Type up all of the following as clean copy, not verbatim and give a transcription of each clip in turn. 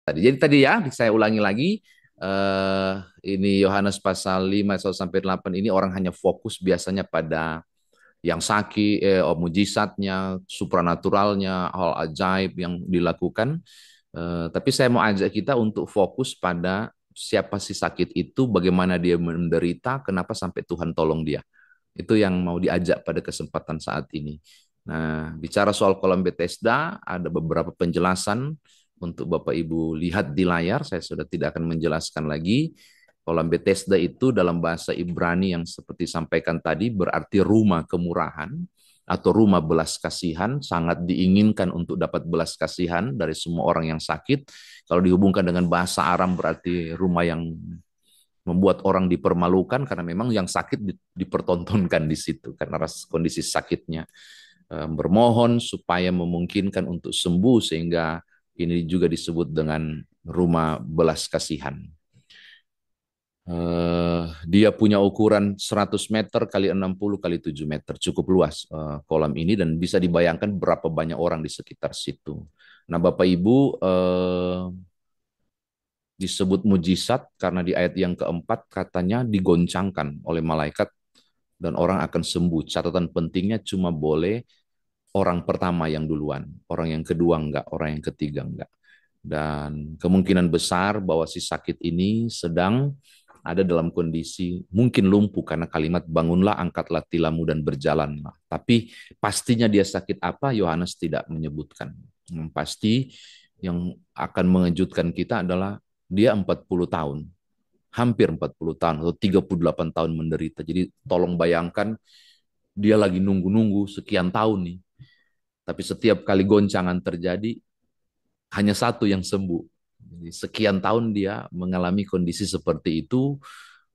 Jadi tadi ya, saya ulangi lagi, eh, ini Yohanes pasal 5 sampai 8 ini orang hanya fokus biasanya pada yang sakit, mujizatnya, supranaturalnya, hal ajaib yang dilakukan. Tapi saya mau ajak kita untuk fokus pada siapa si sakit itu, bagaimana dia menderita, kenapa sampai Tuhan tolong dia. Itu yang mau diajak pada kesempatan saat ini. Nah, bicara soal kolam Bethesda, ada beberapa penjelasan untuk Bapak Ibu lihat di layar. Saya sudah tidak akan menjelaskan lagi. Kolam Bethesda itu dalam bahasa Ibrani yang seperti sampaikan tadi berarti rumah kemurahan atau rumah belas kasihan, sangat diinginkan untuk dapat belas kasihan dari semua orang yang sakit. Kalau dihubungkan dengan bahasa Aram berarti rumah yang membuat orang dipermalukan karena memang yang sakit dipertontonkan di situ karena kondisi sakitnya. Bermohon supaya memungkinkan untuk sembuh sehingga ini juga disebut dengan rumah belas kasihan. Dia punya ukuran 100 meter kali 60 kali 7 meter, cukup luas kolam ini dan bisa dibayangkan berapa banyak orang di sekitar situ. Nah, Bapak Ibu, disebut mujizat karena di ayat yang keempat katanya digoncangkan oleh malaikat dan orang akan sembuh. Catatan pentingnya cuma boleh orang pertama yang duluan, orang yang kedua enggak, orang yang ketiga enggak. Dan kemungkinan besar bahwa si sakit ini sedang ada dalam kondisi mungkin lumpuh karena kalimat bangunlah, angkatlah tilammu dan berjalanlah. Tapi pastinya dia sakit apa, Yohanes tidak menyebutkan. Yang pasti yang akan mengejutkan kita adalah dia 40 tahun, hampir 40 tahun atau 38 tahun menderita. Jadi tolong bayangkan dia lagi nunggu-nunggu sekian tahun nih. Tapi setiap kali goncangan terjadi, hanya satu yang sembuh. Jadi sekian tahun dia mengalami kondisi seperti itu,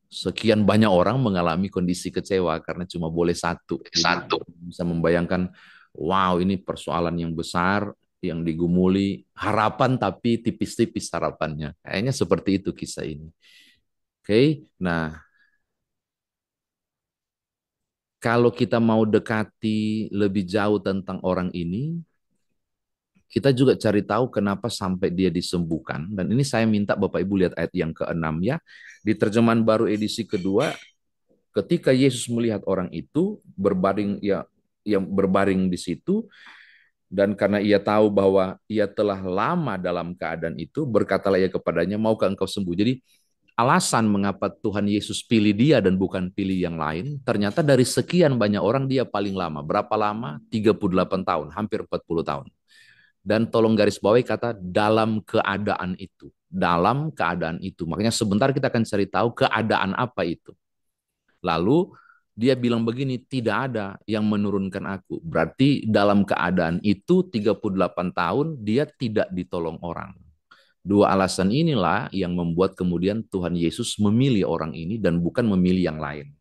sekian banyak orang mengalami kondisi kecewa karena cuma boleh satu. Jadi Satu. bisa membayangkan, wow ini persoalan yang besar, yang digumuli, harapan tapi tipis-tipis harapannya. Kayaknya seperti itu kisah ini. Oke, nah kalau kita mau dekati lebih jauh tentang orang ini, kita juga cari tahu kenapa sampai dia disembuhkan. Dan ini saya minta Bapak Ibu lihat ayat yang keenam ya. Di terjemahan baru edisi kedua, ketika Yesus melihat orang itu berbaring ya yang berbaring di situ dan karena ia tahu bahwa ia telah lama dalam keadaan itu, berkatalah ia kepadanya, maukah engkau sembuh? Jadi alasan mengapa Tuhan Yesus pilih dia dan bukan pilih yang lain, ternyata dari sekian banyak orang dia paling lama. Berapa lama? 38 tahun, hampir 40 tahun. Dan tolong garis bawahi kata dalam keadaan itu. Dalam keadaan itu. Makanya sebentar kita akan cari tahu keadaan apa itu. Lalu dia bilang begini, tidak ada yang menurunkan aku. Berarti dalam keadaan itu 38 tahun dia tidak ditolong orang. Dua alasan inilah yang membuat kemudian Tuhan Yesus memilih orang ini dan bukan memilih yang lain.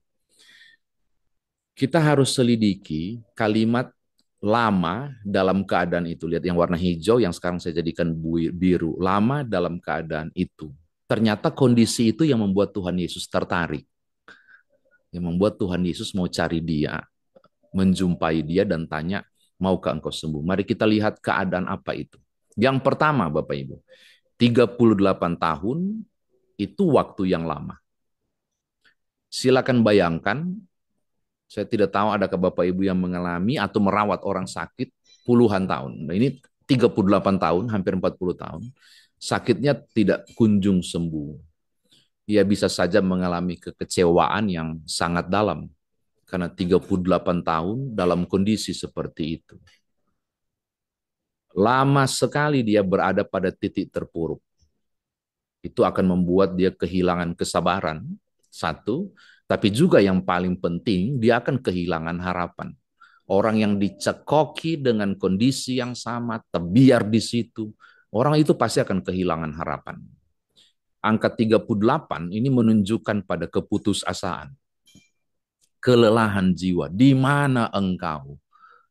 Kita harus selidiki kalimat lama dalam keadaan itu. Lihat yang warna hijau yang sekarang saya jadikan biru. Lama dalam keadaan itu. Ternyata kondisi itu yang membuat Tuhan Yesus tertarik. Yang membuat Tuhan Yesus mau cari dia, menjumpai dia dan tanya, maukah engkau sembuh? Mari kita lihat keadaan apa itu. Yang pertama Bapak Ibu, 38 tahun itu waktu yang lama. Silakan bayangkan, saya tidak tahu adakah Bapak Ibu yang mengalami atau merawat orang sakit puluhan tahun. Nah, ini 38 tahun, hampir 40 tahun. Sakitnya tidak kunjung sembuh. Ia bisa saja mengalami kekecewaan yang sangat dalam karena 38 tahun dalam kondisi seperti itu. Lama sekali dia berada pada titik terpuruk. Itu akan membuat dia kehilangan kesabaran, satu, tapi juga yang paling penting, dia akan kehilangan harapan. Orang yang dicekoki dengan kondisi yang sama, terbiar di situ, orang itu pasti akan kehilangan harapan. Angka 38 ini menunjukkan pada keputusasaan, kelelahan jiwa. Di mana engkau?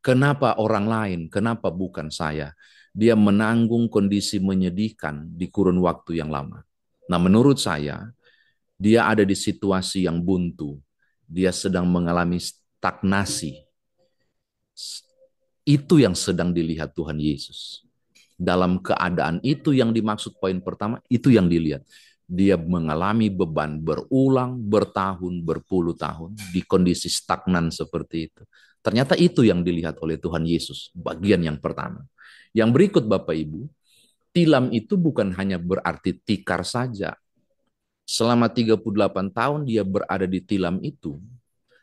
Kenapa orang lain? Kenapa bukan saya? Dia menanggung kondisi menyedihkan di kurun waktu yang lama. Nah, menurut saya, dia ada di situasi yang buntu. Dia sedang mengalami stagnasi. Itu yang sedang dilihat Tuhan Yesus. Dalam keadaan itu yang dimaksud poin pertama, itu yang dilihat. Dia mengalami beban berulang, bertahun, berpuluh tahun di kondisi stagnan seperti itu. Ternyata itu yang dilihat oleh Tuhan Yesus, bagian yang pertama. Yang berikut Bapak Ibu, tilam itu bukan hanya berarti tikar saja. Selama 38 tahun dia berada di tilam itu,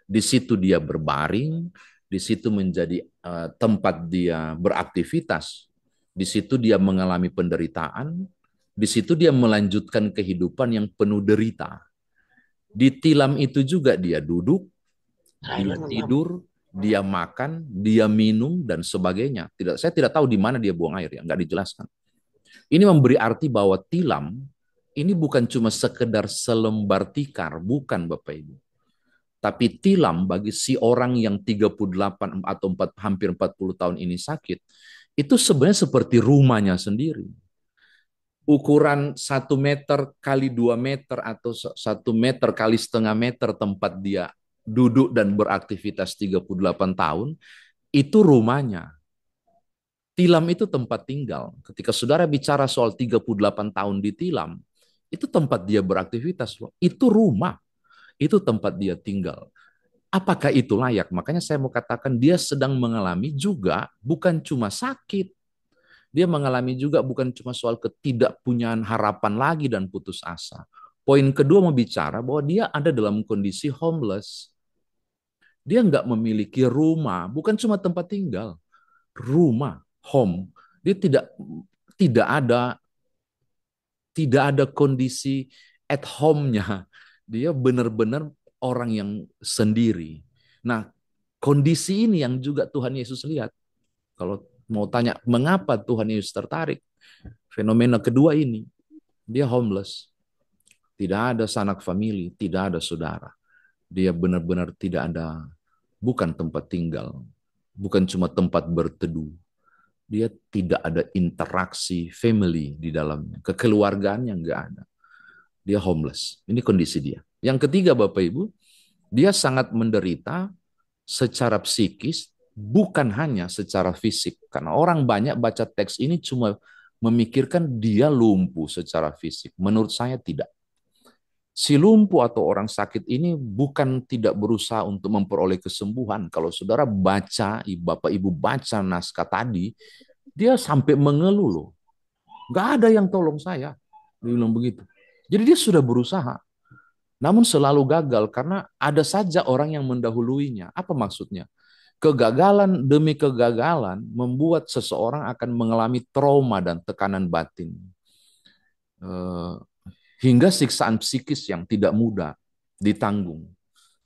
di situ dia berbaring, di situ menjadi tempat dia beraktivitas, di situ dia mengalami penderitaan, di situ dia melanjutkan kehidupan yang penuh derita. Di tilam itu juga dia duduk, dia tidur, dia makan, dia minum, dan sebagainya. Saya tidak tahu di mana dia buang air, ya, nggak dijelaskan. Ini memberi arti bahwa tilam ini bukan cuma sekedar selembar tikar, bukan Bapak Ibu. Tapi tilam bagi si orang yang 38 atau hampir 40 tahun ini sakit, itu sebenarnya seperti rumahnya sendiri. Ukuran 1 meter kali 2 meter atau 1 meter kali setengah meter tempat dia duduk dan beraktivitas 38 tahun, itu rumahnya. Tilam itu tempat tinggal. Ketika saudara bicara soal 38 tahun di tilam, itu tempat dia beraktivitas. Itu rumah, itu tempat dia tinggal. Apakah itu layak? Makanya saya mau katakan dia sedang mengalami juga bukan cuma sakit. Dia mengalami juga bukan cuma soal ketidakpunyaan harapan lagi dan putus asa. Poin kedua mau bicara bahwa dia ada dalam kondisi homeless. Dia nggak memiliki rumah, bukan cuma tempat tinggal, rumah, home. Dia tidak ada tidak ada kondisi at home-nya. Dia benar-benar orang yang sendiri. Nah, kondisi ini yang juga Tuhan Yesus lihat. Kalau mau tanya mengapa Tuhan Yesus tertarik, fenomena kedua ini, dia homeless. Tidak ada sanak famili, tidak ada saudara. Dia benar-benar tidak ada, bukan tempat tinggal, bukan cuma tempat berteduh. Dia tidak ada interaksi family di dalamnya. Kekeluargaan yang nggak ada. Dia homeless. Ini kondisi dia. Yang ketiga Bapak Ibu, dia sangat menderita secara psikis, bukan hanya secara fisik. Karena orang banyak baca teks ini cuma memikirkan dia lumpuh secara fisik. Menurut saya tidak. Si lumpuh atau orang sakit ini bukan tidak berusaha untuk memperoleh kesembuhan. Kalau saudara baca, Bapak Ibu baca naskah tadi, dia sampai mengeluh loh. Gak ada yang tolong saya. Dia bilang begitu. Jadi dia sudah berusaha. Namun selalu gagal karena ada saja orang yang mendahuluinya. Apa maksudnya? Kegagalan demi kegagalan membuat seseorang akan mengalami trauma dan tekanan batin. Hingga siksaan psikis yang tidak mudah ditanggung.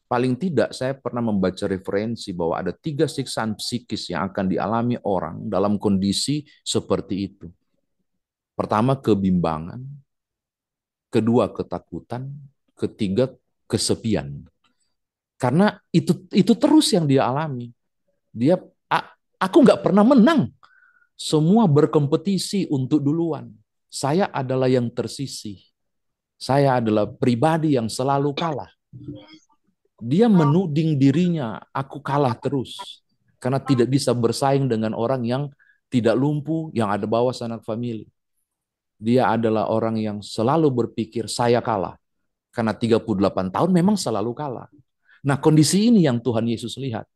Paling tidak saya pernah membaca referensi bahwa ada 3 siksaan psikis yang akan dialami orang dalam kondisi seperti itu. Pertama, kebimbangan. Kedua, ketakutan. Ketiga, kesepian. Karena itu terus yang dia alami. Dia, aku nggak pernah menang. Semua berkompetisi untuk duluan. Saya adalah yang tersisih. Saya adalah pribadi yang selalu kalah. Dia menuding dirinya, aku kalah terus. Karena tidak bisa bersaing dengan orang yang tidak lumpuh, yang ada bawah sanak famili. Dia adalah orang yang selalu berpikir, saya kalah. Karena 38 tahun memang selalu kalah. Nah, kondisi ini yang Tuhan Yesus lihat.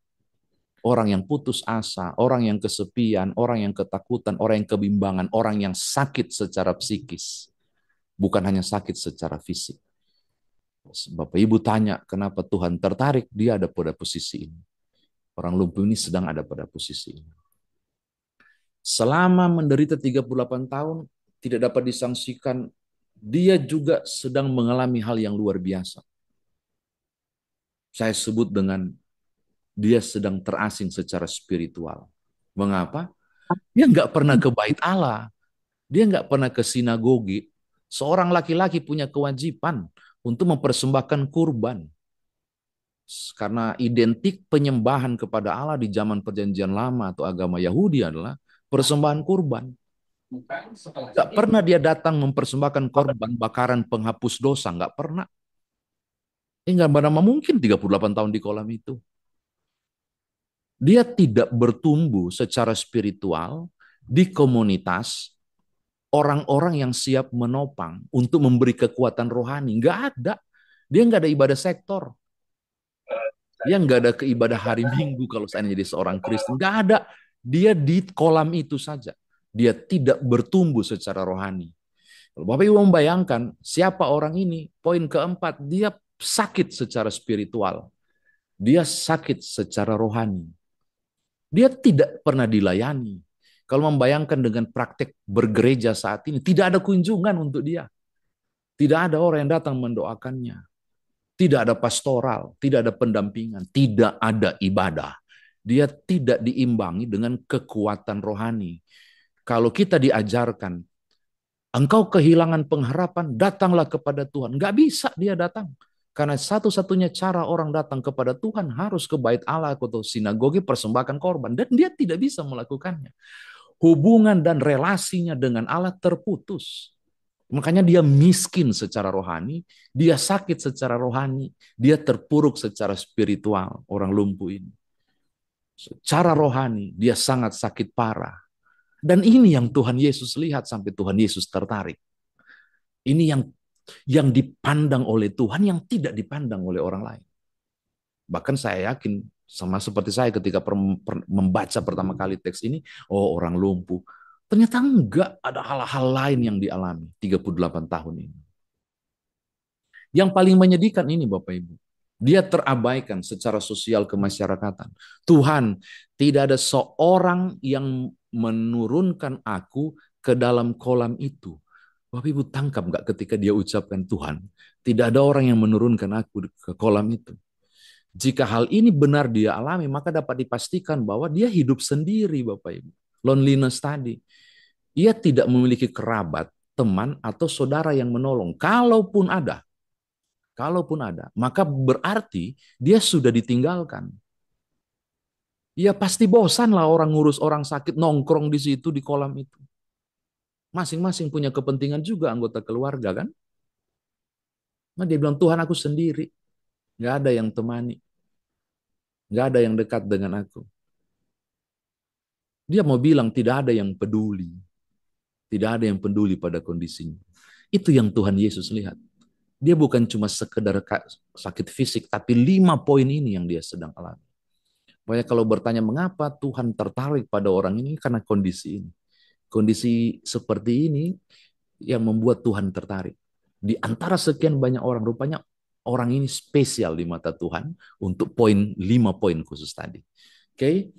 Orang yang putus asa, orang yang kesepian, orang yang ketakutan, orang yang kebimbangan, orang yang sakit secara psikis. Bukan hanya sakit secara fisik. Bapak Ibu tanya, kenapa Tuhan tertarik? Dia ada pada posisi ini. Orang lumpuh ini sedang ada pada posisi ini. Selama menderita 38 tahun, tidak dapat disangsikan, dia juga sedang mengalami hal yang luar biasa. Saya sebut dengan dia sedang terasing secara spiritual. Mengapa? Dia nggak pernah ke bait Allah. Dia nggak pernah ke sinagogi. Seorang laki-laki punya kewajiban untuk mempersembahkan kurban. Karena identik penyembahan kepada Allah di zaman perjanjian lama atau agama Yahudi adalah persembahan kurban. Nggak pernah dia datang mempersembahkan korban bakaran penghapus dosa. Nggak pernah. Nggak mana mungkin 38 tahun di kolam itu. Dia tidak bertumbuh secara spiritual Di komunitas, orang-orang yang siap menopang untuk memberi kekuatan rohani, nggak ada. Dia nggak ada ibadah sektor. Dia nggak ada keibadah hari Minggu kalau saya jadi seorang Kristen. Nggak ada. Dia di kolam itu saja. Dia tidak bertumbuh secara rohani. Kalau Bapak Ibu membayangkan siapa orang ini, poin keempat, dia sakit secara spiritual. Dia sakit secara rohani. Dia tidak pernah dilayani. Kalau membayangkan dengan praktek bergereja saat ini, tidak ada kunjungan untuk dia. Tidak ada orang yang datang mendoakannya. Tidak ada pastoral, tidak ada pendampingan, tidak ada ibadah. Dia tidak diimbangi dengan kekuatan rohani. Kalau kita diajarkan, engkau kehilangan pengharapan, datanglah kepada Tuhan. Nggak bisa dia datang. Karena satu-satunya cara orang datang kepada Tuhan harus ke bait Allah atau sinagoge persembahkan korban. Dan dia tidak bisa melakukannya. Hubungan dan relasinya dengan Allah terputus. Makanya dia miskin secara rohani, dia sakit secara rohani, dia terpuruk secara spiritual, orang lumpuh ini. Secara rohani, dia sangat sakit parah. Dan ini yang Tuhan Yesus lihat sampai Tuhan Yesus tertarik. Ini yang dipandang oleh Tuhan yang tidak dipandang oleh orang lain. Bahkan saya yakin sama seperti saya ketika membaca pertama kali teks ini, oh orang lumpuh. Ternyata enggak, ada hal-hal lain yang dialami 38 tahun ini. Yang paling menyedihkan ini Bapak Ibu, dia terabaikan secara sosial kemasyarakatan. Tuhan, tidak ada seorang yang menurunkan aku ke dalam kolam itu. Bapak Ibu tangkap nggak ketika dia ucapkan Tuhan, tidak ada orang yang menurunkan aku ke kolam itu. Jika hal ini benar dia alami, maka dapat dipastikan bahwa dia hidup sendiri, Bapak Ibu. Loneliness tadi. Ia tidak memiliki kerabat, teman, atau saudara yang menolong. Kalaupun ada, maka berarti dia sudah ditinggalkan. Ya pasti bosan lah orang ngurus orang sakit nongkrong di situ di kolam itu. Masing-masing punya kepentingan juga anggota keluarga kan. Nah, dia bilang Tuhan aku sendiri, nggak ada yang temani, nggak ada yang dekat dengan aku. Dia mau bilang tidak ada yang peduli, tidak ada yang peduli pada kondisinya. Itu yang Tuhan Yesus lihat. Dia bukan cuma sekedar sakit fisik, tapi 5 poin ini yang dia sedang alami. Banyak kalau bertanya mengapa Tuhan tertarik pada orang ini karena kondisi ini. Kondisi seperti ini yang membuat Tuhan tertarik. Di antara sekian banyak orang, rupanya orang ini spesial di mata Tuhan untuk 5 poin khusus tadi. Oke,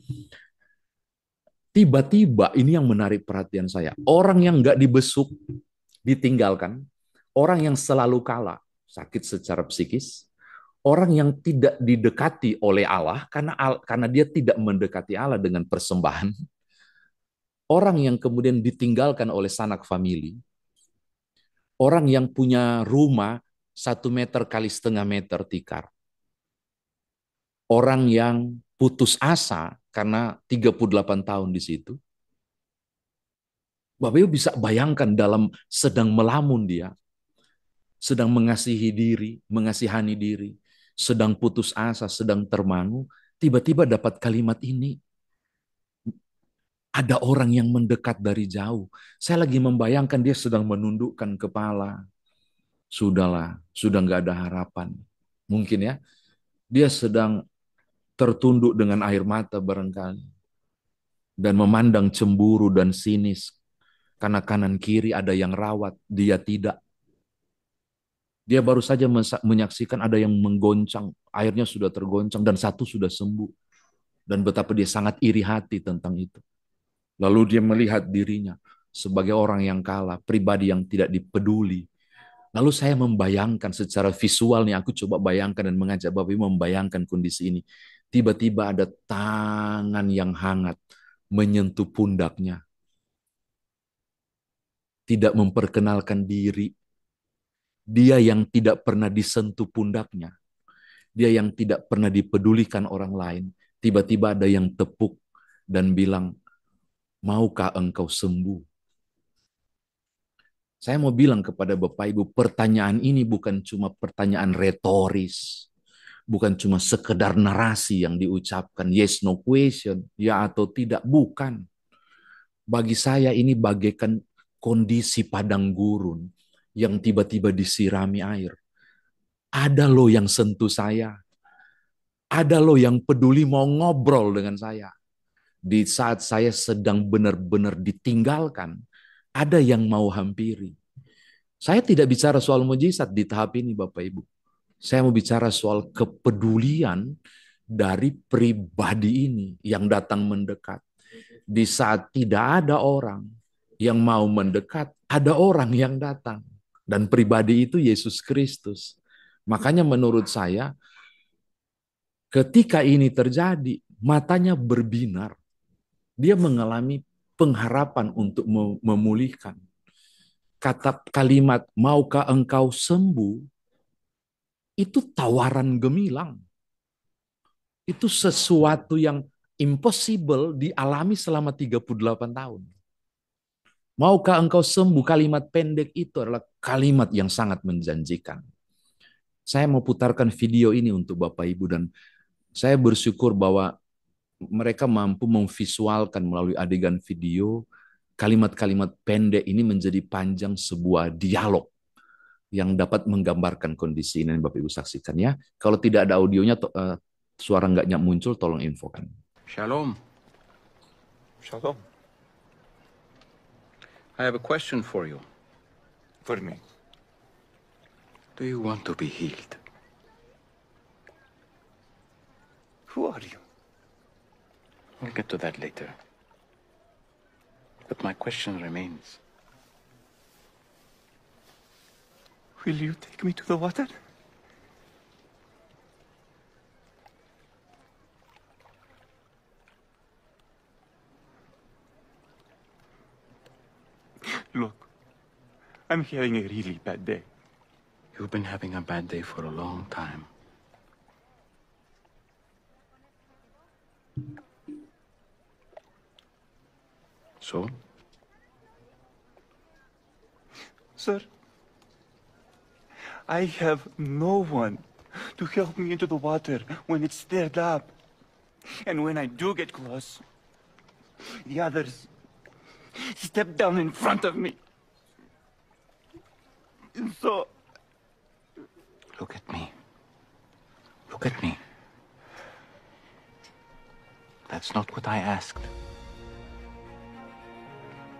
tiba-tiba ini yang menarik perhatian saya. Orang yang nggak dibesuk, ditinggalkan, orang yang selalu kalah, sakit secara psikis, orang yang tidak didekati oleh Allah karena dia tidak mendekati Allah dengan persembahan, orang yang kemudian ditinggalkan oleh sanak famili, orang yang punya rumah 1 meter kali setengah meter tikar, orang yang putus asa karena 38 tahun di situ. Bapak Ibu bisa bayangkan dalam sedang melamun dia, sedang mengasihi diri, mengasihani diri, sedang putus asa, sedang termangu, tiba-tiba dapat kalimat ini. Ada orang yang mendekat dari jauh. Saya lagi membayangkan dia sedang menundukkan kepala. Sudahlah, sudah nggak ada harapan. Mungkin ya, dia sedang tertunduk dengan air mata barangkali. Dan memandang cemburu dan sinis. Karena kanan kiri ada yang rawat, dia tidak. Dia baru saja menyaksikan ada yang menggoncang, airnya sudah tergoncang dan satu sudah sembuh. Dan betapa dia sangat iri hati tentang itu. Lalu dia melihat dirinya sebagai orang yang kalah, pribadi yang tidak dipeduli. Lalu saya membayangkan secara visual nih, aku coba bayangkan dan mengajak Bapak Ibu membayangkan kondisi ini. Tiba-tiba ada tangan yang hangat menyentuh pundaknya. Tidak memperkenalkan diri. Dia yang tidak pernah disentuh pundaknya. Dia yang tidak pernah dipedulikan orang lain. Tiba-tiba ada yang tepuk dan bilang, maukah engkau sembuh? Saya mau bilang kepada Bapak Ibu, pertanyaan ini bukan cuma pertanyaan retoris. Bukan cuma sekedar narasi yang diucapkan, yes, no question, ya atau tidak, bukan. Bagi saya ini bagaikan kondisi padang gurun yang tiba-tiba disirami air. Ada loh yang sentuh saya. Ada loh yang peduli mau ngobrol dengan saya. Di saat saya sedang benar-benar ditinggalkan, ada yang mau hampiri. Saya tidak bicara soal mujizat di tahap ini, Bapak Ibu. Saya mau bicara soal kepedulian dari pribadi ini yang datang mendekat. Di saat tidak ada orang yang mau mendekat, ada orang yang datang. Dan pribadi itu Yesus Kristus. Makanya menurut saya, ketika ini terjadi, matanya berbinar. Dia mengalami pengharapan untuk memulihkan. Kata kalimat, maukah engkau sembuh? Itu tawaran gemilang. Itu sesuatu yang impossible dialami selama 38 tahun. Maukah engkau sembuh? Kalimat pendek itu adalah kalimat yang sangat menjanjikan. Saya mau putarkan video ini untuk Bapak Ibu dan saya bersyukur bahwa mereka mampu memvisualkan melalui adegan video kalimat-kalimat pendek ini menjadi panjang sebuah dialog yang dapat menggambarkan kondisi ini. Bapak Ibu saksikan ya. Kalau tidak ada audionya, suara nggak muncul, tolong infokan. Shalom. Shalom. I have a question for you. For me. Do you want to be healed? Who are you? We'll get to that later. But my question remains. Will you take me to the water? Look, I'm having a really bad day. You've been having a bad day for a long time. So? Sir, I have no one to help me into the water when it's stirred up. And when I do get close, the others step down in front of me. And so... Look at me. Look at me. That's not what I asked.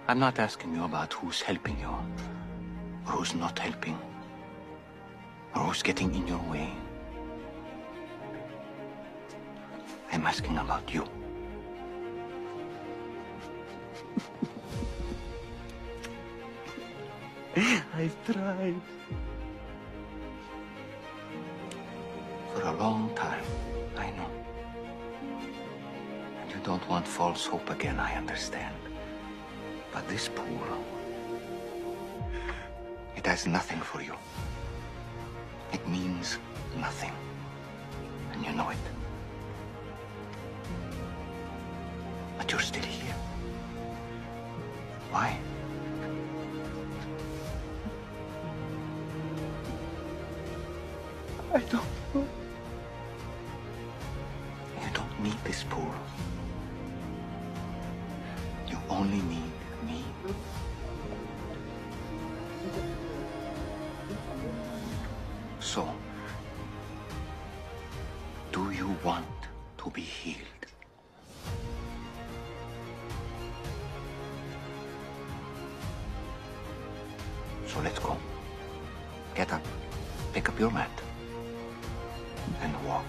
I'm not asking you about who's helping you, or who's not helping, or who's getting in your way. I'm asking about you. I've tried. For a long time, I know. And you don't want false hope again, I understand. But this pool, it has nothing for you. It means nothing. And you know it. But you're still here. Why? I don't know. You don't need this pool. You only need me. So, do you want to be healed? So let's go. Get up, pick up your mat, and walk.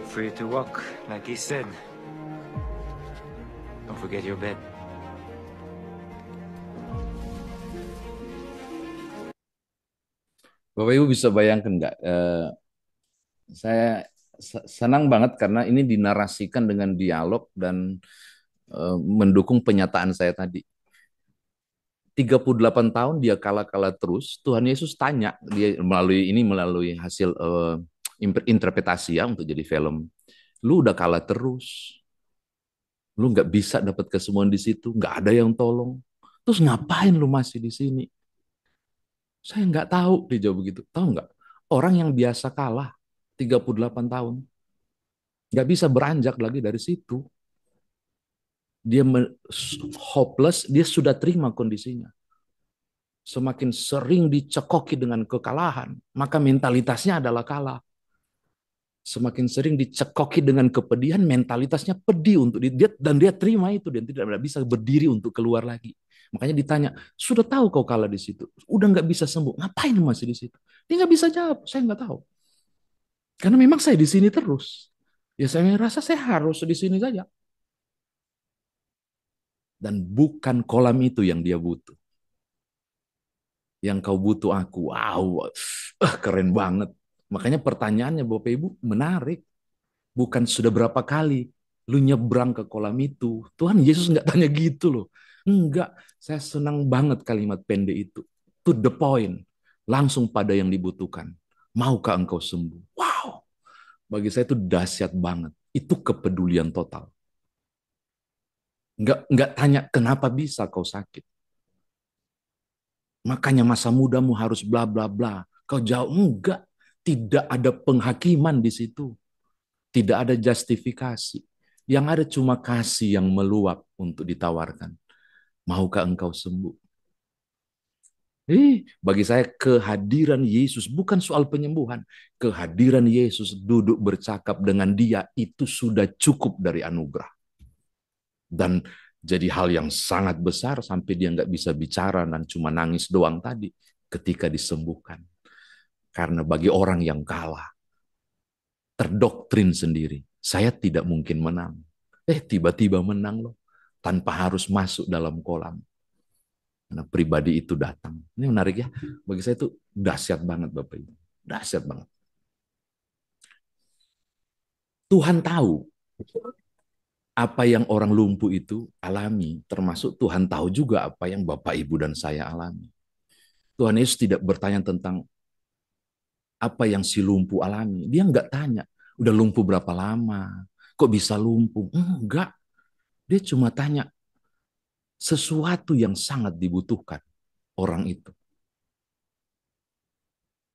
free to walk, like he said. Don't forget your bed. Bapak Ibu bisa bayangkan nggak? Saya senang banget karena ini dinarasikan dengan dialog dan mendukung penyataan saya tadi. 38 tahun dia kalah-kalah terus, Tuhan Yesus tanya, dia melalui hasil interpretasi ya untuk jadi film. Lu udah kalah terus, lu nggak bisa dapat kesembuhan di situ, nggak ada yang tolong. Terus ngapain lu masih di sini? Saya nggak tahu, dia jawab begitu. Tahu nggak? Orang yang biasa kalah 38 tahun, nggak bisa beranjak lagi dari situ. Dia hopeless, dia sudah terima kondisinya. Semakin sering dicekoki dengan kekalahan, maka mentalitasnya adalah kalah. Semakin sering dicekoki dengan kepedihan, mentalitasnya pedih untuk dia, dan dia terima itu, dan tidak bisa berdiri untuk keluar lagi. Makanya ditanya, sudah tahu kau kalah di situ, udah nggak bisa sembuh, ngapain masih di situ? Dia nggak bisa jawab, saya nggak tahu. Karena memang saya di sini terus. Ya saya merasa saya harus di sini saja. Dan bukan kolam itu yang dia butuh. Yang kau butuh aku. Wow, keren banget. Makanya pertanyaannya Bapak Ibu menarik. Bukan sudah berapa kali lu nyebrang ke kolam itu. Tuhan Yesus nggak tanya gitu loh. Enggak, saya senang banget kalimat pendek itu. To the point. Langsung pada yang dibutuhkan. Maukah engkau sembuh? Wow, bagi saya itu dahsyat banget. Itu kepedulian total. Nggak tanya kenapa bisa kau sakit. Makanya masa mudamu harus bla bla bla. Kau jauh enggak. Tidak ada penghakiman di situ. Tidak ada justifikasi. Yang ada cuma kasih yang meluap untuk ditawarkan. Maukah engkau sembuh? Bagi saya kehadiran Yesus bukan soal penyembuhan. Kehadiran Yesus duduk bercakap dengan dia itu sudah cukup dari anugerah. Dan jadi hal yang sangat besar sampai dia nggak bisa bicara dan cuma nangis doang tadi ketika disembuhkan. Karena bagi orang yang kalah, terdoktrin sendiri, saya tidak mungkin menang. Tiba-tiba menang loh, tanpa harus masuk dalam kolam. Karena pribadi itu datang. Ini menarik ya, bagi saya itu dahsyat banget Bapak Ibu. Dahsyat banget. Tuhan tahu apa yang orang lumpuh itu alami, termasuk Tuhan tahu juga apa yang Bapak, Ibu, dan saya alami. Tuhan Yesus tidak bertanya tentang apa yang si lumpuh alami. Dia nggak tanya, udah lumpuh berapa lama, kok bisa lumpuh. Enggak, dia cuma tanya sesuatu yang sangat dibutuhkan orang itu.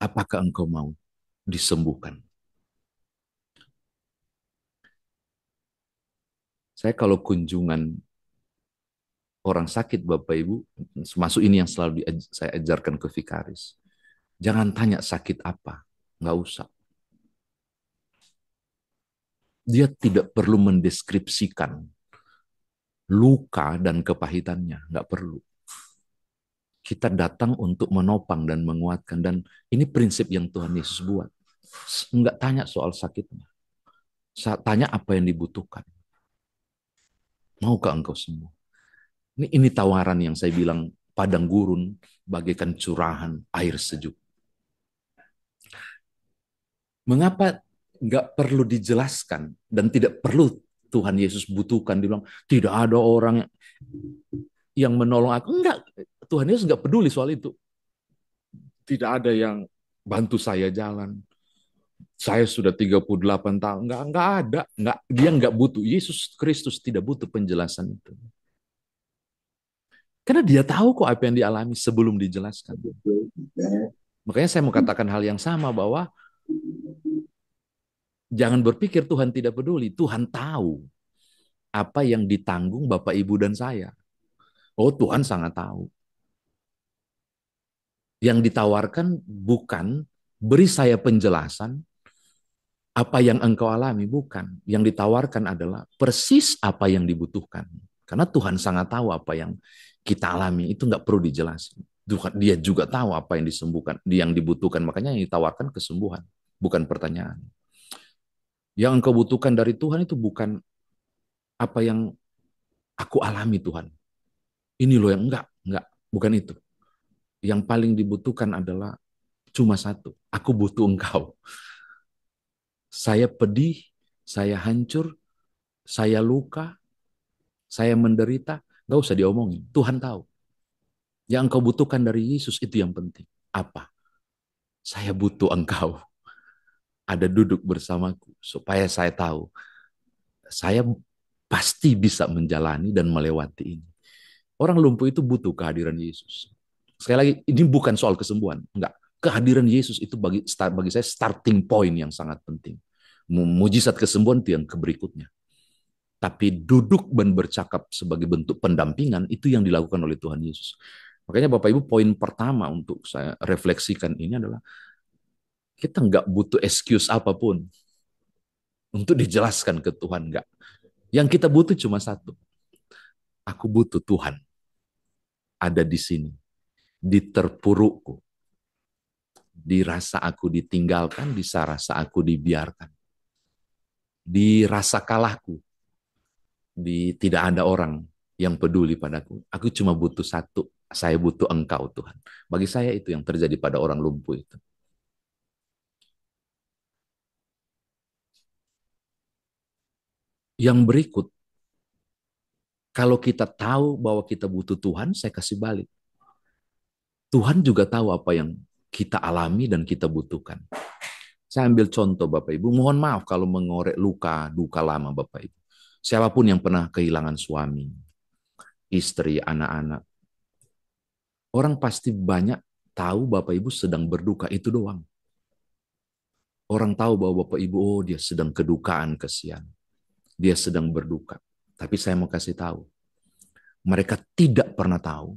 Apakah engkau mau disembuhkan? Saya kalau kunjungan orang sakit Bapak Ibu, termasuk ini yang selalu saya ajarkan ke vikaris. Jangan tanya sakit apa, nggak usah. Dia tidak perlu mendeskripsikan luka dan kepahitannya, nggak perlu. Kita datang untuk menopang dan menguatkan, dan ini prinsip yang Tuhan Yesus buat. Nggak tanya soal sakitnya, tanya apa yang dibutuhkan. Maukah engkau sembuh? Ini tawaran yang saya bilang padang gurun bagaikan curahan air sejuk. Mengapa nggak perlu dijelaskan dan tidak perlu Tuhan Yesus butuhkan? Dia bilang, tidak ada orang yang menolong aku. Enggak, Tuhan Yesus nggak peduli soal itu. Tidak ada yang bantu saya jalan. Saya sudah 38 tahun. Enggak ada. Dia nggak butuh. Yesus Kristus tidak butuh penjelasan itu. Karena dia tahu kok apa yang dialami sebelum dijelaskan. Makanya saya mau katakan hal yang sama, bahwa jangan berpikir Tuhan tidak peduli. Tuhan tahu apa yang ditanggung Bapak, Ibu, dan saya. Oh, Tuhan sangat tahu. Yang ditawarkan bukan beri saya penjelasan apa yang engkau alami, bukan. Yang ditawarkan adalah persis apa yang dibutuhkan. Karena Tuhan sangat tahu apa yang kita alami, itu nggak perlu dijelaskan. Dia juga tahu apa yang disembuhkan, yang dibutuhkan. Makanya yang ditawarkan kesembuhan, bukan pertanyaan. Yang engkau butuhkan dari Tuhan itu bukan apa yang aku alami Tuhan. Ini loh yang enggak, bukan itu. Yang paling dibutuhkan adalah cuma satu. Aku butuh engkau. Saya pedih, saya hancur, saya luka, saya menderita. Nggak usah diomongin. Tuhan tahu. Yang engkau butuhkan dari Yesus itu yang penting. Apa? Saya butuh engkau. Ada duduk bersamaku. Supaya saya tahu. Saya pasti bisa menjalani dan melewati ini. Orang lumpuh itu butuh kehadiran Yesus. Sekali lagi, ini bukan soal kesembuhan. Enggak. Kehadiran Yesus itu bagi saya starting point yang sangat penting. Mujizat kesembuhan itu yang berikutnya. Tapi duduk dan bercakap sebagai bentuk pendampingan itu yang dilakukan oleh Tuhan Yesus. Makanya Bapak Ibu, poin pertama untuk saya refleksikan ini adalah kita nggak butuh excuse apapun untuk dijelaskan ke Tuhan. Nggak. Yang kita butuh cuma satu. Aku butuh Tuhan ada di sini. Di terpurukku. Dirasa aku ditinggalkan, dirasa aku dibiarkan. Dirasa kalahku. Tidak ada orang yang peduli padaku. Aku cuma butuh satu. Saya butuh engkau Tuhan. Bagi saya itu yang terjadi pada orang lumpuh itu. Yang berikut, kalau kita tahu bahwa kita butuh Tuhan, saya kasih balik. Tuhan juga tahu apa yang kita alami dan kita butuhkan. Saya ambil contoh Bapak Ibu, mohon maaf kalau mengorek luka, duka lama Bapak Ibu. Siapapun yang pernah kehilangan suami, istri, anak-anak, orang pasti banyak tahu Bapak Ibu sedang berduka, itu doang. Orang tahu bahwa Bapak Ibu, oh dia sedang kedukaan, kesian. Dia sedang berduka. Tapi saya mau kasih tahu, mereka tidak pernah tahu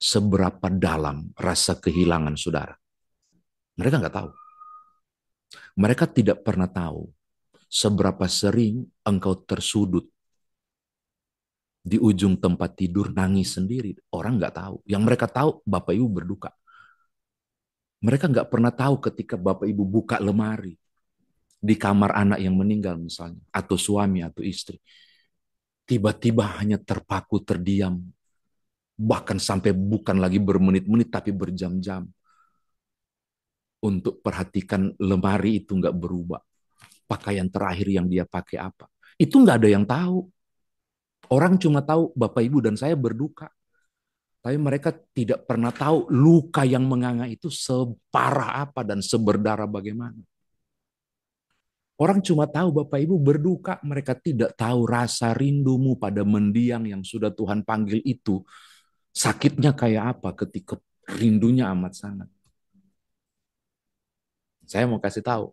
seberapa dalam rasa kehilangan saudara. Mereka nggak tahu. Mereka tidak pernah tahu seberapa sering engkau tersudut di ujung tempat tidur nangis sendiri. Orang nggak tahu. Yang mereka tahu Bapak Ibu berduka. Mereka nggak pernah tahu ketika Bapak Ibu buka lemari di kamar anak yang meninggal misalnya, atau suami atau istri. Tiba-tiba hanya terpaku, terdiam, bahkan sampai bukan lagi bermenit-menit tapi berjam-jam untuk perhatikan lemari itu nggak berubah. Pakaian terakhir yang dia pakai apa. Itu nggak ada yang tahu. Orang cuma tahu Bapak Ibu dan saya berduka. Tapi mereka tidak pernah tahu luka yang menganga itu separah apa dan seberdarah bagaimana. Orang cuma tahu Bapak Ibu berduka, mereka tidak tahu rasa rindumu pada mendiang yang sudah Tuhan panggil itu. Sakitnya kayak apa ketika rindunya amat sangat. Saya mau kasih tahu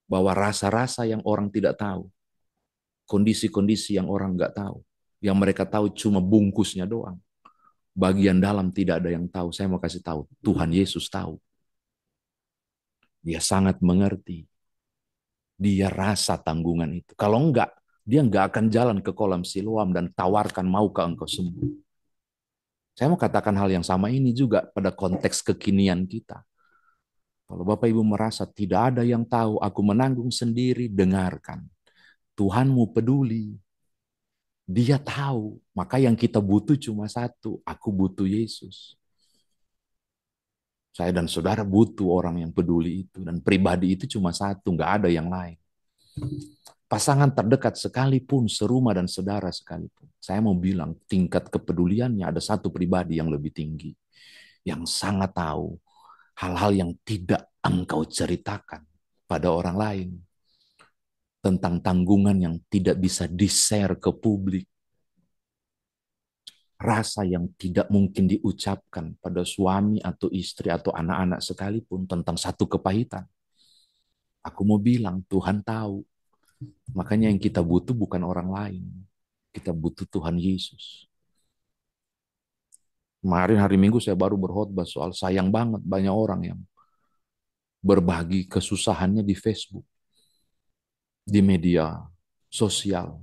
bahwa rasa-rasa yang orang tidak tahu, kondisi-kondisi yang orang nggak tahu, yang mereka tahu cuma bungkusnya doang. Bagian dalam tidak ada yang tahu. Saya mau kasih tahu, Tuhan Yesus tahu. Dia sangat mengerti. Dia rasa tanggungan itu. Kalau enggak, dia enggak akan jalan ke kolam Siloam dan tawarkan maukah engkau sembuh. Saya mau katakan hal yang sama ini juga pada konteks kekinian kita. Kalau Bapak Ibu merasa tidak ada yang tahu, aku menanggung sendiri, dengarkan. Tuhanmu peduli. Dia tahu. Maka yang kita butuh cuma satu. Aku butuh Yesus. Saya dan saudara butuh orang yang peduli itu. Dan pribadi itu cuma satu. Nggak ada yang lain. Pasangan terdekat sekalipun, serumah dan saudara sekalipun. Saya mau bilang tingkat kepeduliannya ada satu pribadi yang lebih tinggi. Yang sangat tahu hal-hal yang tidak engkau ceritakan pada orang lain. Tentang tanggungan yang tidak bisa di-share ke publik. Rasa yang tidak mungkin diucapkan pada suami atau istri atau anak-anak sekalipun tentang satu kepahitan. Aku mau bilang Tuhan tahu. Makanya yang kita butuh bukan orang lain. Kita butuh Tuhan Yesus. Kemarin hari Minggu saya baru berkhotbah soal sayang banget banyak orang yang berbagi kesusahannya di Facebook, di media sosial.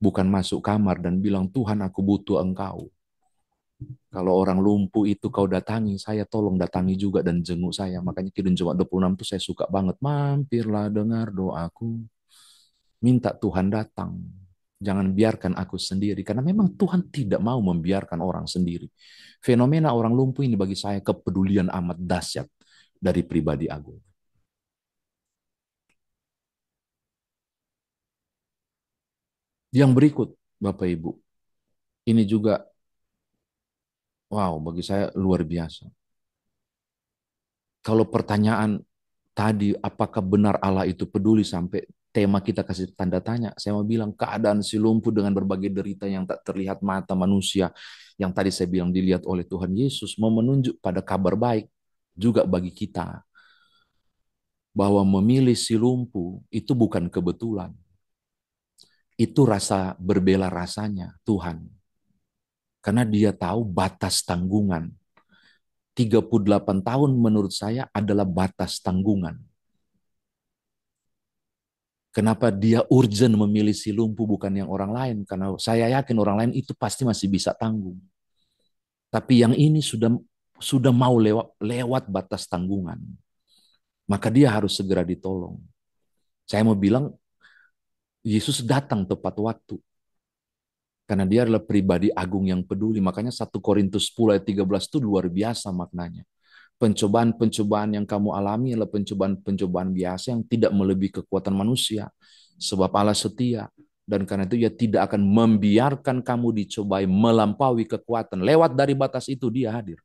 Bukan masuk kamar dan bilang, Tuhan aku butuh engkau. Kalau orang lumpuh itu kau datangi, saya tolong datangi juga dan jenguk saya. Makanya Kidung Jumat 26 itu saya suka banget. Mampirlah dengar doaku. Minta Tuhan datang. Jangan biarkan aku sendiri. Karena memang Tuhan tidak mau membiarkan orang sendiri. Fenomena orang lumpuh ini bagi saya kepedulian amat dahsyat dari pribadi Agung. Yang berikut, Bapak Ibu, ini juga, wow, bagi saya luar biasa. Kalau pertanyaan tadi, apakah benar Allah itu peduli sampai tema kita kasih tanda tanya, saya mau bilang keadaan si lumpuh dengan berbagai derita yang tak terlihat mata manusia, yang tadi saya bilang dilihat oleh Tuhan Yesus, mau menunjuk pada kabar baik juga bagi kita, bahwa memilih si lumpuh itu bukan kebetulan. Itu rasa berbela rasanya Tuhan. Karena dia tahu batas tanggungan. 38 tahun menurut saya adalah batas tanggungan. Kenapa dia urgent memilih si lumpuh bukan yang orang lain? Karena saya yakin orang lain itu pasti masih bisa tanggung. Tapi yang ini sudah mau lewat batas tanggungan. Maka dia harus segera ditolong. Saya mau bilang Yesus datang tepat waktu. Karena dia adalah pribadi agung yang peduli. Makanya 1 Korintus 10 ayat 13 itu luar biasa maknanya. Pencobaan-pencobaan yang kamu alami adalah pencobaan-pencobaan biasa yang tidak melebihi kekuatan manusia. Sebab Allah setia. Dan karena itu ia tidak akan membiarkan kamu dicobai melampaui kekuatan. Lewat dari batas itu dia hadir.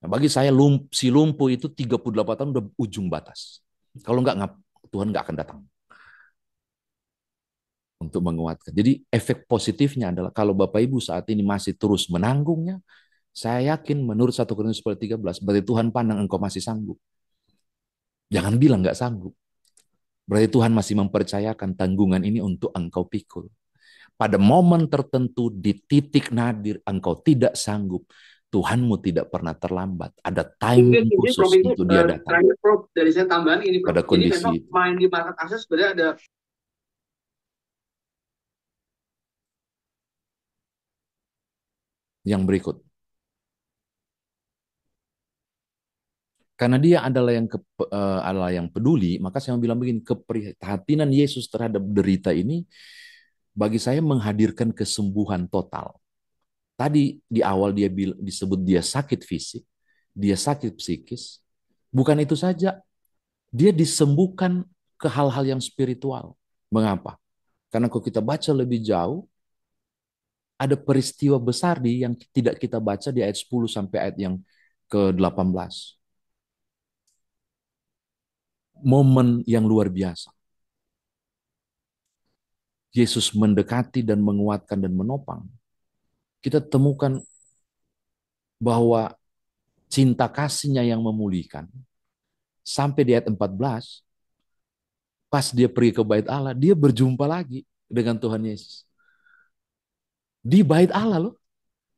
Nah, bagi saya si lumpuh itu 38 tahun udah ujung batas. Kalau enggak, Tuhan enggak akan datang untuk menguatkan. Jadi efek positifnya adalah kalau Bapak Ibu saat ini masih terus menanggungnya, saya yakin menurut 1 Korintus 13, berarti Tuhan pandang engkau masih sanggup. Jangan bilang nggak sanggup. Berarti Tuhan masih mempercayakan tanggungan ini untuk engkau pikul. Pada momen tertentu, di titik nadir, engkau tidak sanggup. Tuhanmu tidak pernah terlambat. Ada timing khusus untuk dia datang. Terakhir, Prof, dari saya tambahan ini, Prof. Pada kondisi jadi memang main di market access sebenarnya ada yang berikut. Karena dia adalah yang peduli, maka saya mau bilang begini, keprihatinan Yesus terhadap derita ini bagi saya menghadirkan kesembuhan total. Tadi di awal dia disebut dia sakit fisik, dia sakit psikis. Bukan itu saja, dia disembuhkan ke hal-hal yang spiritual. Mengapa? Karena kalau kita baca lebih jauh, ada peristiwa besar yang tidak kita baca di ayat 10 sampai ayat yang ke-18. Momen yang luar biasa. Yesus mendekati dan menguatkan dan menopang. Kita temukan bahwa cinta kasihnya yang memulihkan. Sampai di ayat 14, pas dia pergi ke bait Allah, dia berjumpa lagi dengan Tuhan Yesus. Di bait Allah loh,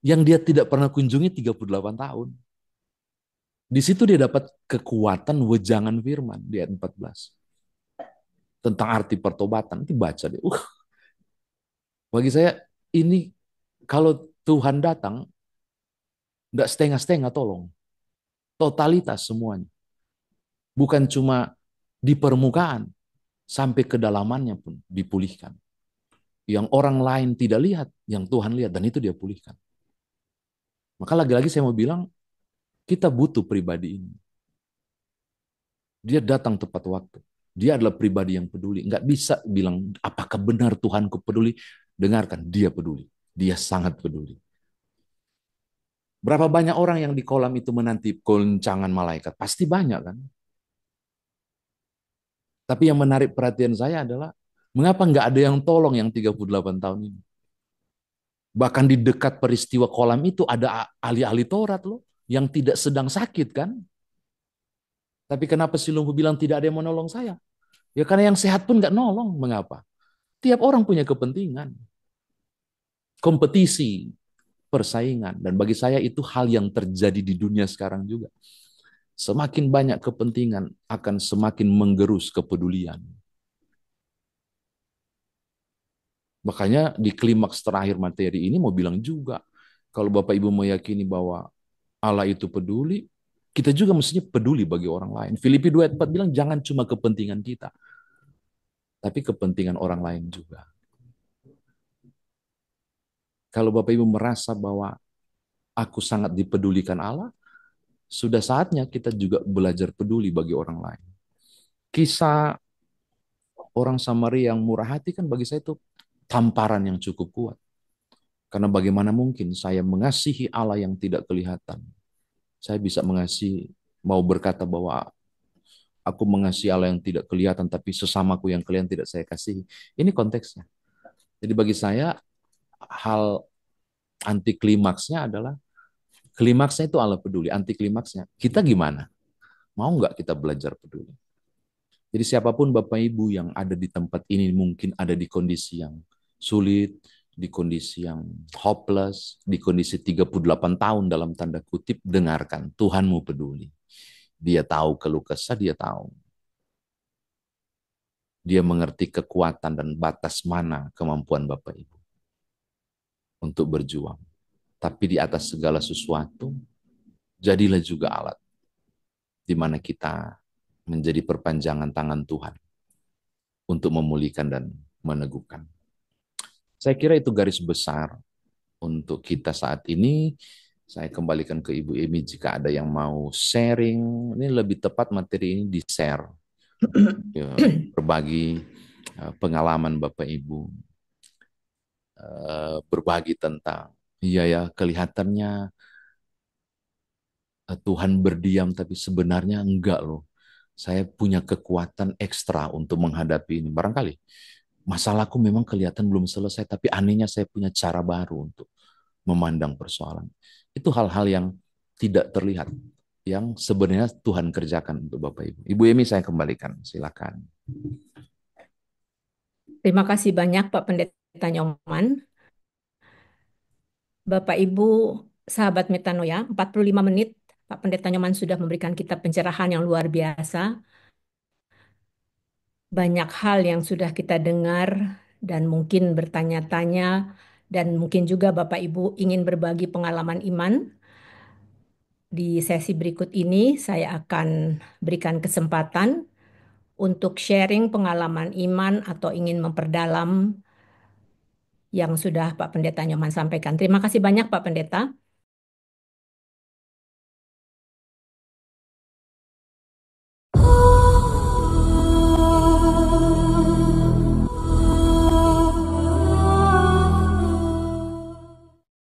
yang dia tidak pernah kunjungi 38 tahun. Di situ dia dapat kekuatan wejangan firman di ayat 14. Tentang arti pertobatan, itu baca deh. Bagi saya ini kalau Tuhan datang, nggak setengah-setengah tolong. Totalitas semuanya. Bukan cuma di permukaan, sampai kedalamannya pun dipulihkan. Yang orang lain tidak lihat, yang Tuhan lihat, dan itu dia pulihkan. Maka lagi-lagi saya mau bilang, kita butuh pribadi ini. Dia datang tepat waktu. Dia adalah pribadi yang peduli. Nggak bisa bilang, apakah benar Tuhanku peduli? Dengarkan, dia peduli. Dia sangat peduli. Berapa banyak orang yang di kolam itu menanti goncangan malaikat? Pasti banyak kan? Tapi yang menarik perhatian saya adalah, mengapa nggak ada yang tolong yang 38 tahun ini? Bahkan di dekat peristiwa kolam itu ada ahli-ahli Taurat loh, yang tidak sedang sakit kan? Tapi kenapa si lumpuh bilang tidak ada yang mau nolong saya? Ya karena yang sehat pun nggak nolong. Mengapa? Tiap orang punya kepentingan. Kompetisi, persaingan. Dan bagi saya itu hal yang terjadi di dunia sekarang juga. Semakin banyak kepentingan akan semakin menggerus kepedulian. Makanya di klimaks terakhir materi ini mau bilang juga, kalau Bapak Ibu meyakini bahwa Allah itu peduli, kita juga mestinya peduli bagi orang lain. Filipi 2:4 bilang jangan cuma kepentingan kita. tapi kepentingan orang lain juga. Kalau Bapak Ibu merasa bahwa aku sangat dipedulikan Allah, sudah saatnya kita juga belajar peduli bagi orang lain. Kisah orang Samaria yang murah hati kan bagi saya itu tamparan yang cukup kuat. Karena bagaimana mungkin saya mengasihi Allah yang tidak kelihatan. Saya bisa mengasihi, mau berkata bahwa aku mengasihi Allah yang tidak kelihatan, tapi sesamaku yang kelihatan tidak saya kasihi. Ini konteksnya. Jadi bagi saya, hal anti klimaksnya adalah, klimaksnya itu Allah peduli, anti klimaksnya kita gimana? Mau nggak kita belajar peduli? Jadi siapapun Bapak Ibu yang ada di tempat ini mungkin ada di kondisi yang sulit, di kondisi yang hopeless, di kondisi 38 tahun dalam tanda kutip, dengarkan, Tuhanmu peduli. Dia tahu keluh kesah, dia tahu. Dia mengerti kekuatan dan batas mana kemampuan Bapak Ibu untuk berjuang. Tapi di atas segala sesuatu, jadilah juga alat di mana kita menjadi perpanjangan tangan Tuhan untuk memulihkan dan meneguhkan. Saya kira itu garis besar untuk kita saat ini. Saya kembalikan ke Ibu Emi jika ada yang mau sharing. Ini lebih tepat materi ini di-share. Ya, berbagi pengalaman Bapak Ibu. Berbagi tentang, iya ya kelihatannya Tuhan berdiam, tapi sebenarnya enggak loh. Saya punya kekuatan ekstra untuk menghadapi ini. Barangkali masalahku memang kelihatan belum selesai, tapi anehnya saya punya cara baru untuk memandang persoalan. Itu hal-hal yang tidak terlihat, yang sebenarnya Tuhan kerjakan untuk Bapak Ibu. Ibu Emi saya kembalikan, silakan. Terima kasih banyak Pak Pendeta Nyoman. Bapak Ibu, sahabat Metanoia, 45 menit Pak Pendeta Nyoman sudah memberikan kita pencerahan yang luar biasa. Banyak hal yang sudah kita dengar dan mungkin bertanya-tanya dan mungkin juga Bapak Ibu ingin berbagi pengalaman iman. Di sesi berikut ini saya akan berikan kesempatan untuk sharing pengalaman iman atau ingin memperdalam yang sudah Pak Pendeta Nyoman sampaikan. Terima kasih banyak Pak Pendeta.